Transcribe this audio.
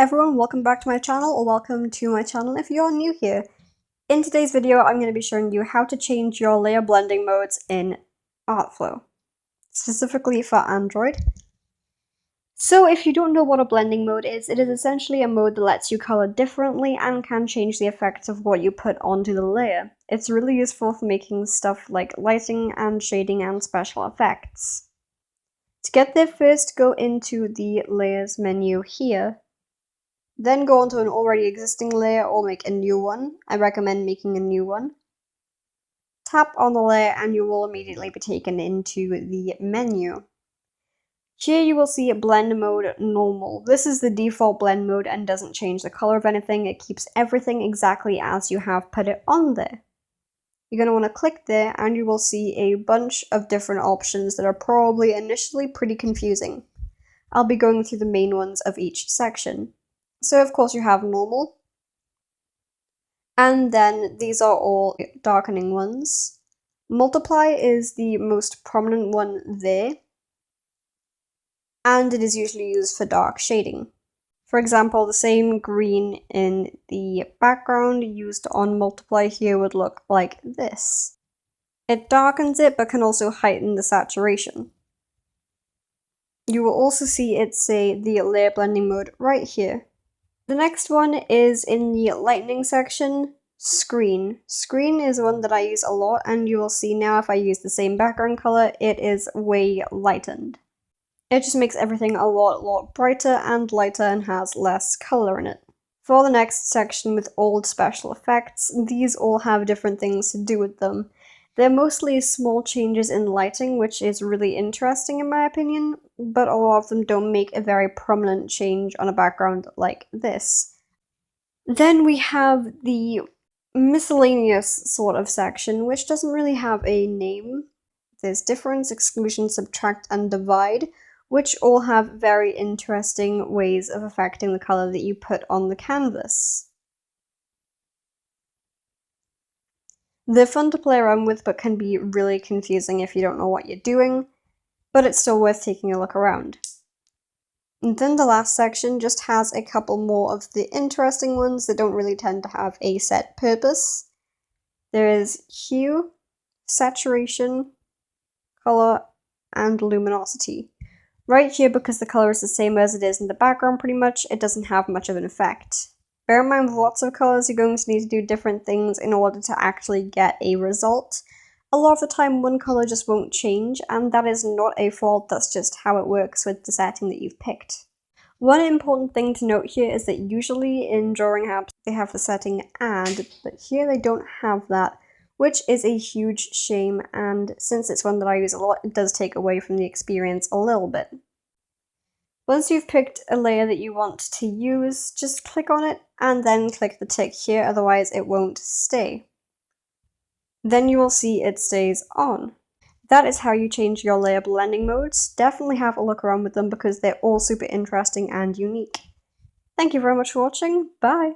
everyone, welcome back to my channel, or welcome to my channel if you're new here. In today's video, I'm going to be showing you how to change your layer blending modes in Artflow, specifically for Android. So if you don't know what a blending mode is, it is essentially a mode that lets you color differently and can change the effects of what you put onto the layer. It's really useful for making stuff like lighting and shading and special effects. To get there, first go into the layers menu here. Then go onto an already existing layer or make a new one. I recommend making a new one. Tap on the layer and you will immediately be taken into the menu. Here you will see blend mode normal. This is the default blend mode and doesn't change the color of anything. It keeps everything exactly as you have put it on there. You're going to want to click there and you will see a bunch of different options that are probably initially pretty confusing. I'll be going through the main ones of each section. So of course you have normal, and then these are all darkening ones. Multiply is the most prominent one there, and it is usually used for dark shading. For example, the same green in the background used on multiply here would look like this. It darkens it but can also heighten the saturation. You will also see it say the layer blending mode right here. The next one is in the lightning section, screen. Screen is one that I use a lot, and you will see now if I use the same background color, it is way lightened. It just makes everything a lot brighter and lighter and has less color in it. For the next section with old special effects, these all have different things to do with them. They're mostly small changes in lighting, which is really interesting in my opinion, but a lot of them don't make a very prominent change on a background like this. Then we have the miscellaneous sort of section, which doesn't really have a name. There's difference, exclusion, subtract, and divide, which all have very interesting ways of affecting the color that you put on the canvas. They're fun to play around with, but can be really confusing if you don't know what you're doing, but it's still worth taking a look around. And then the last section just has a couple more of the interesting ones that don't really tend to have a set purpose. There is hue, saturation, color, and luminosity. Right here, because the color is the same as it is in the background pretty much, it doesn't have much of an effect. Bear in mind with lots of colors, you're going to need to do different things in order to actually get a result. A lot of the time, one color just won't change, and that is not a fault, that's just how it works with the setting that you've picked. One important thing to note here is that usually in drawing apps, they have the setting add, but here they don't have that, which is a huge shame, and since it's one that I use a lot, it does take away from the experience a little bit. Once you've picked a layer that you want to use, just click on it and then click the tick here, otherwise it won't stay. Then you will see it stays on. That is how you change your layer blending modes. Definitely have a look around with them because they're all super interesting and unique. Thank you very much for watching. Bye!